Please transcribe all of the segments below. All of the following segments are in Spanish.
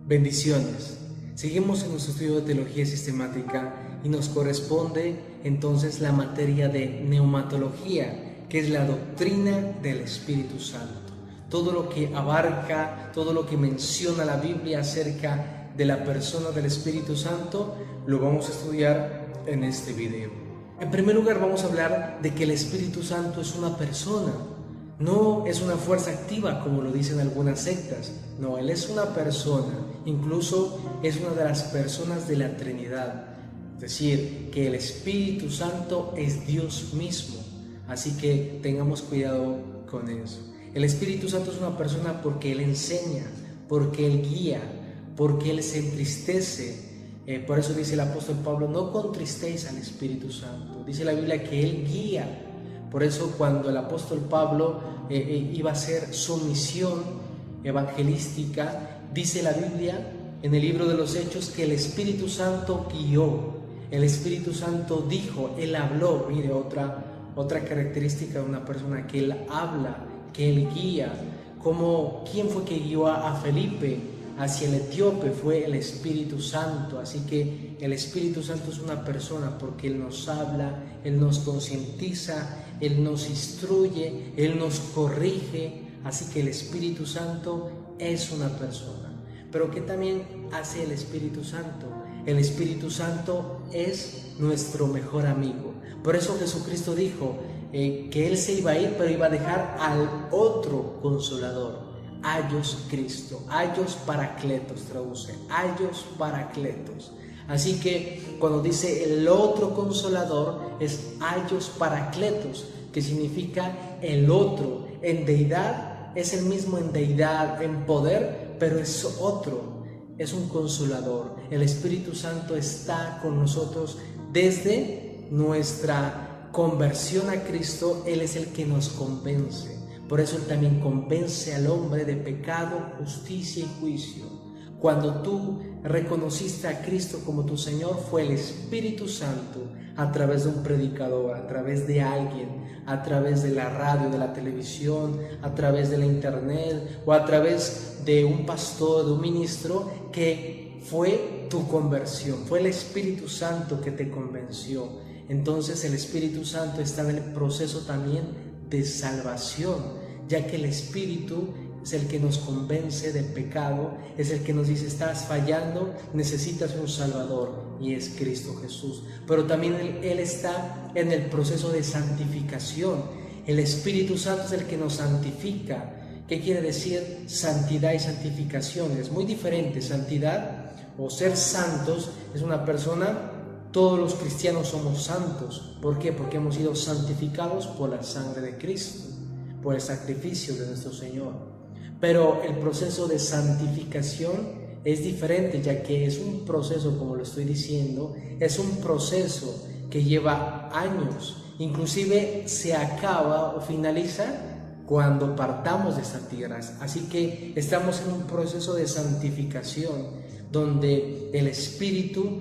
Bendiciones. Seguimos en nuestro estudio de teología sistemática y nos corresponde entonces la materia de neumatología, que es la doctrina del Espíritu Santo. Todo lo que abarca, todo lo que menciona la Biblia acerca de la persona del Espíritu Santo, lo vamos a estudiar en este video. En primer lugar, vamos a hablar de que el Espíritu Santo es una persona. No es una fuerza activa como lo dicen algunas sectas. No, Él es una persona. Incluso es una de las personas de la Trinidad. Es decir, que el Espíritu Santo es Dios mismo. Así que tengamos cuidado con eso. El Espíritu Santo es una persona porque Él enseña, porque Él guía, porque Él se entristece. Por eso dice el apóstol Pablo, no contristéis al Espíritu Santo. Dice la Biblia que Él guía. Por eso cuando el apóstol Pablo iba a hacer su misión evangelística, dice la Biblia en el libro de los Hechos que el Espíritu Santo guió, el Espíritu Santo dijo, Él habló. Mire, otra característica de una persona, que Él habla, que Él guía. ¿Quién fue que guió a Felipe hacia el etíope? Fue el Espíritu Santo. Así que el Espíritu Santo es una persona porque Él nos habla, Él nos concientiza, Él nos instruye, Él nos corrige. Así que el Espíritu Santo es una persona. Pero ¿qué también hace el Espíritu Santo? El Espíritu Santo es nuestro mejor amigo. Por eso Jesucristo dijo que Él se iba a ir, pero iba a dejar al otro Consolador. Ayos Cristo, Ayos Paracletos traduce, Ayos Paracletos. Así que cuando dice el otro Consolador es Ayos Paracletos, que significa el otro. En deidad es el mismo, en deidad, en poder, pero es otro, es un Consolador. El Espíritu Santo está con nosotros desde nuestra conversión a Cristo. Él es el que nos convence. Por eso Él también convence al hombre de pecado, justicia y juicio. Cuando tú reconociste a Cristo como tu Señor, fue el Espíritu Santo a través de un predicador, a través de alguien, a través de la radio, de la televisión, a través de la internet o a través de un pastor, de un ministro, que fue tu conversión. Fue el Espíritu Santo que te convenció. Entonces el Espíritu Santo está en el proceso también de salvación, ya que el Espíritu es el que nos convence del pecado, es el que nos dice, estás fallando, necesitas un Salvador, y es Cristo Jesús. Pero también Él está en el proceso de santificación. El Espíritu Santo es el que nos santifica. ¿Qué quiere decir santidad y santificación? Es muy diferente. Santidad o ser santos es una persona. Todos los cristianos somos santos. ¿Por qué? Porque hemos sido santificados por la sangre de Cristo, por el sacrificio de nuestro Señor. Pero el proceso de santificación es diferente, ya que es un proceso, como lo estoy diciendo, es un proceso que lleva años. Inclusive se acaba o finaliza cuando partamos de esta tierra. Así que estamos en un proceso de santificación, donde el Espíritu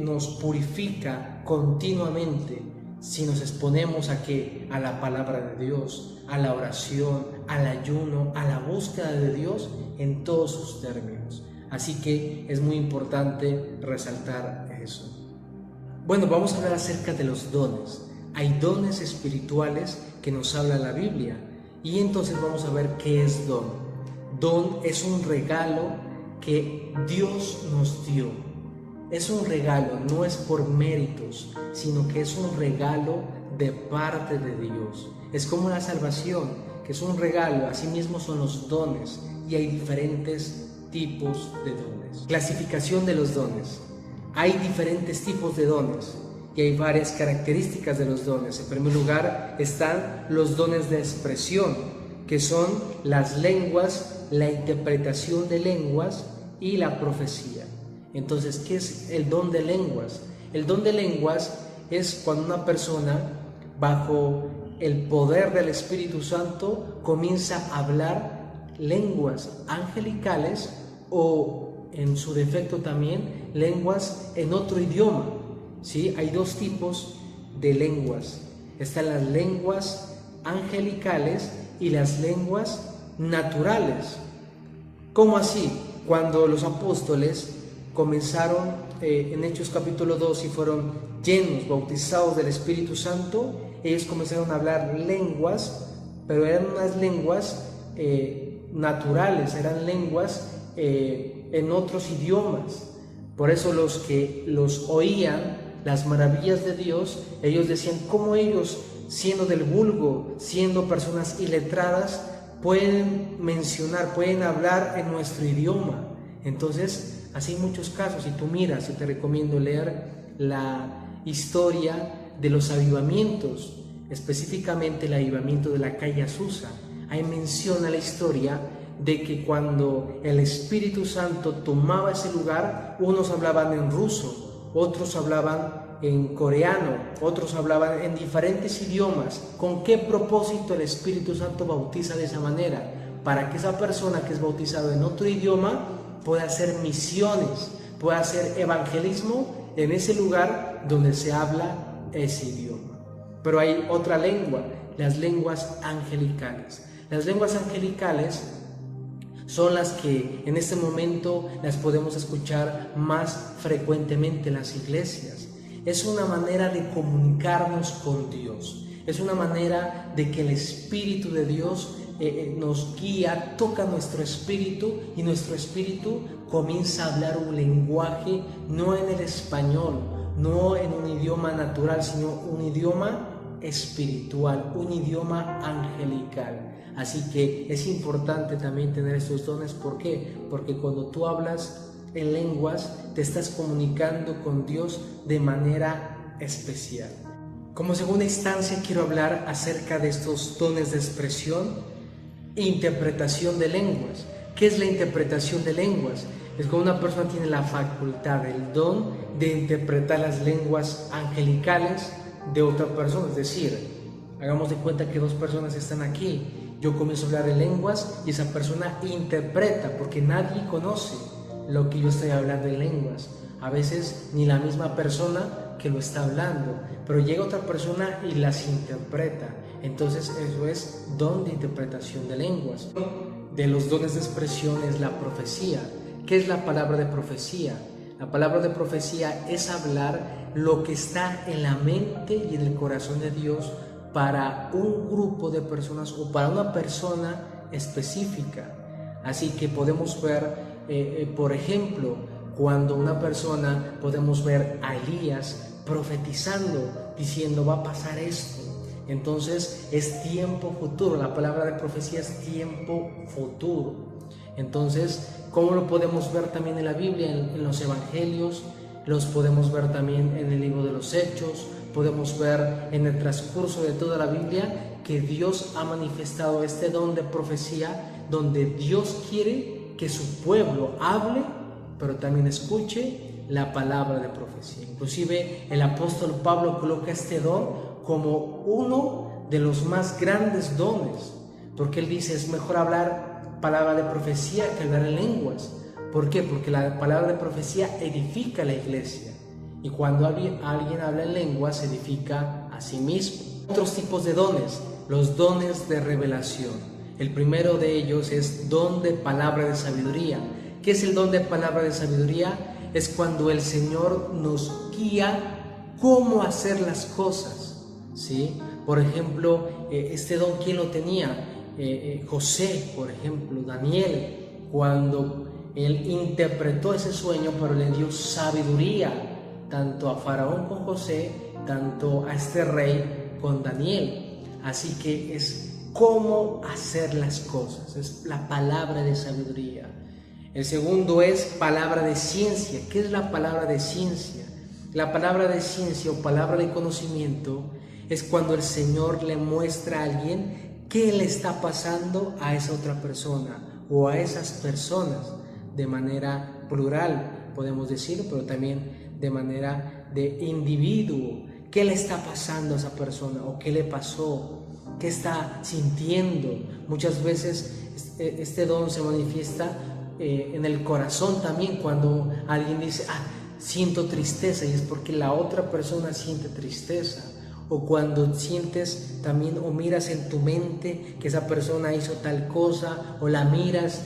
nos purifica continuamente si nos exponemos a la palabra de Dios, a la oración, al ayuno, a la búsqueda de Dios en todos sus términos. Así que es muy importante resaltar eso. Bueno, vamos a hablar acerca de los dones. Hay dones espirituales que nos habla la Biblia, y entonces vamos a ver qué es don. Don es un regalo que Dios nos dio. Es un regalo, no es por méritos, sino que es un regalo de parte de Dios. Es como la salvación, que es un regalo. Asimismo son los dones, y hay diferentes tipos de dones. Clasificación de los dones. Hay diferentes tipos de dones y hay varias características de los dones. En primer lugar están los dones de expresión, que son las lenguas, la interpretación de lenguas y la profecía. Entonces, ¿qué es el don de lenguas? El don de lenguas es cuando una persona, bajo el poder del Espíritu Santo, comienza a hablar lenguas angelicales, o en su defecto también lenguas en otro idioma. ¿Sí? Hay dos tipos de lenguas. Están las lenguas angelicales y las lenguas naturales. ¿Cómo así? cuando los apóstoles comenzaron en Hechos capítulo 2 y fueron llenos, bautizados del Espíritu Santo, ellos comenzaron a hablar lenguas, pero eran unas lenguas naturales, eran lenguas en otros idiomas. Por eso los que los oían, las maravillas de Dios, ellos decían, ¿cómo ellos, siendo del vulgo, siendo personas iletradas, pueden mencionar, pueden hablar en nuestro idioma? Entonces, así hay muchos casos. Si tú miras, yo te recomiendo leer la historia de los avivamientos, específicamente el avivamiento de la calle Azusa. Ahí menciona la historia de que cuando el Espíritu Santo tomaba ese lugar, unos hablaban en ruso, otros hablaban en coreano, otros hablaban en diferentes idiomas. ¿Con qué propósito el Espíritu Santo bautiza de esa manera? Para que esa persona que es bautizada en otro idioma pueda hacer misiones, pueda hacer evangelismo en ese lugar donde se habla ese idioma. Pero hay otra lengua, las lenguas angelicales. Las lenguas angelicales son las que en este momento las podemos escuchar más frecuentemente en las iglesias. Es una manera de comunicarnos con Dios. Es una manera de que el Espíritu de Dios nos guía, toca nuestro espíritu y nuestro espíritu comienza a hablar un lenguaje no en el español, no en un idioma natural, sino un idioma espiritual, un idioma angelical. Así que es importante también tener estos dones. ¿Por qué? Porque cuando tú hablas en lenguas, te estás comunicando con Dios de manera especial. Como segunda instancia, quiero hablar acerca de estos dones de expresión e interpretación de lenguas. ¿Qué es la interpretación de lenguas? Es cuando una persona tiene la facultad, el don de interpretar las lenguas angelicales de otra persona. Es decir, hagamos de cuenta que dos personas están aquí. Yo comienzo a hablar en lenguas y esa persona interpreta, porque nadie conoce lo que yo estoy hablando en lenguas. A veces ni la misma persona que lo está hablando, pero llega otra persona y las interpreta. Entonces eso es don de interpretación de lenguas. De los dones de expresión es la profecía. ¿Qué es la palabra de profecía? La palabra de profecía es hablar lo que está en la mente y en el corazón de Dios para un grupo de personas o para una persona específica. Así que podemos ver, por ejemplo, cuando una persona, podemos ver a Elías profetizando, diciendo va a pasar esto. Entonces es tiempo futuro, la palabra de profecía es tiempo futuro. Entonces, ¿cómo lo podemos ver también en la Biblia, en los evangelios? Los podemos ver también en el libro de los Hechos. Podemos ver en el transcurso de toda la Biblia que Dios ha manifestado este don de profecía, donde Dios quiere que su pueblo hable, pero también escuche la palabra de profecía. Inclusive el apóstol Pablo coloca este don como uno de los más grandes dones, porque él dice, es mejor hablar palabra de profecía que hablar en lenguas. ¿Por qué? Porque la palabra de profecía edifica la iglesia. Y cuando alguien habla en lenguas, se edifica a sí mismo. Otros tipos de dones, los dones de revelación. El primero de ellos es don de palabra de sabiduría. ¿Qué es el don de palabra de sabiduría? Es cuando el Señor nos guía cómo hacer las cosas, ¿sí? Por ejemplo, este don, ¿quién lo tenía? José, por ejemplo, Daniel, cuando él interpretó ese sueño, pero le dio sabiduría tanto a Faraón con José, tanto a este rey con Daniel. Así que es cómo hacer las cosas, es la palabra de sabiduría. El segundo es palabra de ciencia. ¿Qué es la palabra de ciencia? La palabra de ciencia o palabra de conocimiento es cuando el Señor le muestra a alguien qué le está pasando a esa otra persona o a esas personas, de manera plural, podemos decir, pero también de manera de individuo. ¿Qué le está pasando a esa persona? ¿O qué le pasó? ¿Qué está sintiendo? Muchas veces este don se manifiesta en el corazón también, cuando alguien dice, siento tristeza, y es porque la otra persona siente tristeza. O cuando sientes también o miras en tu mente que esa persona hizo tal cosa, o la miras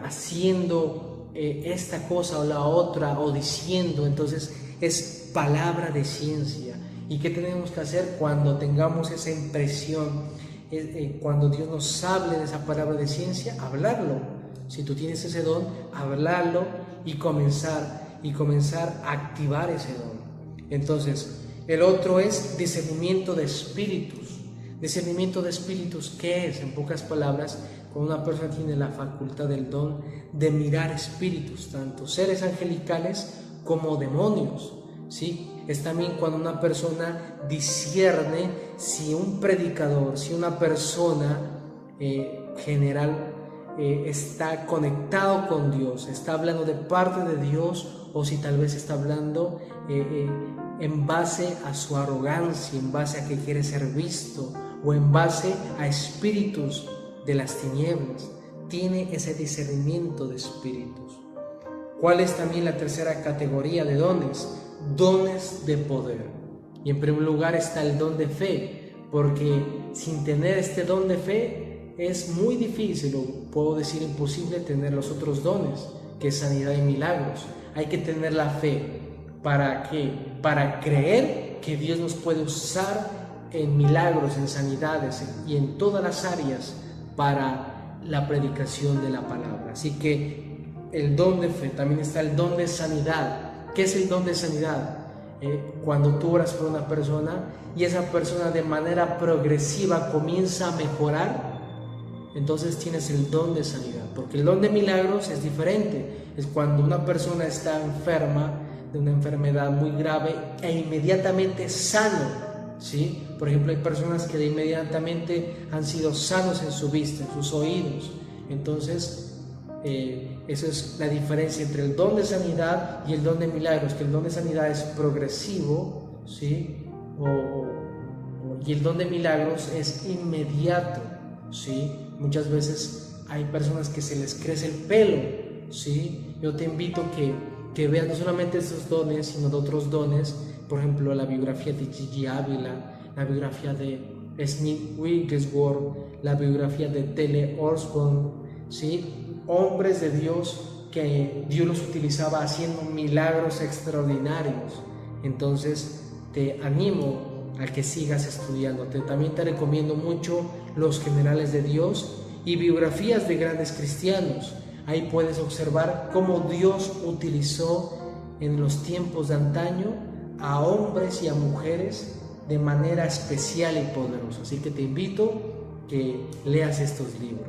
haciendo esta cosa o la otra o diciendo. Entonces es palabra de ciencia. ¿Y qué tenemos que hacer cuando tengamos esa impresión? Cuando Dios nos hable de esa palabra de ciencia, hablarlo. Si tú tienes ese don, hablarlo y comenzar a activar ese don. Entonces, el otro es discernimiento de espíritus. Discernimiento de espíritus, ¿qué es? En pocas palabras, cuando una persona tiene la facultad del don de mirar espíritus, tanto seres angelicales como demonios, ¿sí? Es también cuando una persona discierne si un predicador, si una persona general está conectado con Dios, está hablando de parte de Dios, o si tal vez está hablando en base a su arrogancia, en base a que quiere ser visto, o en base a espíritus de las tinieblas. Tiene ese discernimiento de espíritus. ¿Cuál es también la tercera categoría de dones? Dones de poder. Y en primer lugar está el don de fe, porque sin tener este don de fe es muy difícil, o puedo decir imposible, tener los otros dones, que es sanidad y milagros. Hay que tener la fe. ¿Para qué? Para creer que Dios nos puede usar en milagros, en sanidades y en todas las áreas para la predicación de la palabra. Así que el don de fe, también está el don de sanidad. ¿Qué es el don de sanidad? Cuando tú oras por una persona y esa persona de manera progresiva comienza a mejorar, entonces tienes el don de sanidad. Porque el don de milagros es diferente. Es cuando una persona está enferma de una enfermedad muy grave e inmediatamente sano, ¿sí? Por ejemplo, hay personas que de inmediatamente han sido sanos en su vista, en sus oídos. Entonces, esa es la diferencia entre el don de sanidad y el don de milagros, que el don de sanidad es progresivo, ¿sí? Y el don de milagros es inmediato, ¿sí? Muchas veces hay personas que se les crece el pelo, ¿sí? Yo te invito que veas no solamente estos dones, sino de otros dones. Por ejemplo, la biografía de Gigi Ávila, la biografía de Smith Wigglesworth, la biografía de Tele Osborne, ¿sí? Hombres de Dios que Dios los utilizaba haciendo milagros extraordinarios. Entonces te animo a que sigas estudiando. También te recomiendo mucho los generales de Dios y biografías de grandes cristianos. Ahí puedes observar cómo Dios utilizó en los tiempos de antaño a hombres y a mujeres de manera especial y poderosa. Así que te invito que leas estos libros.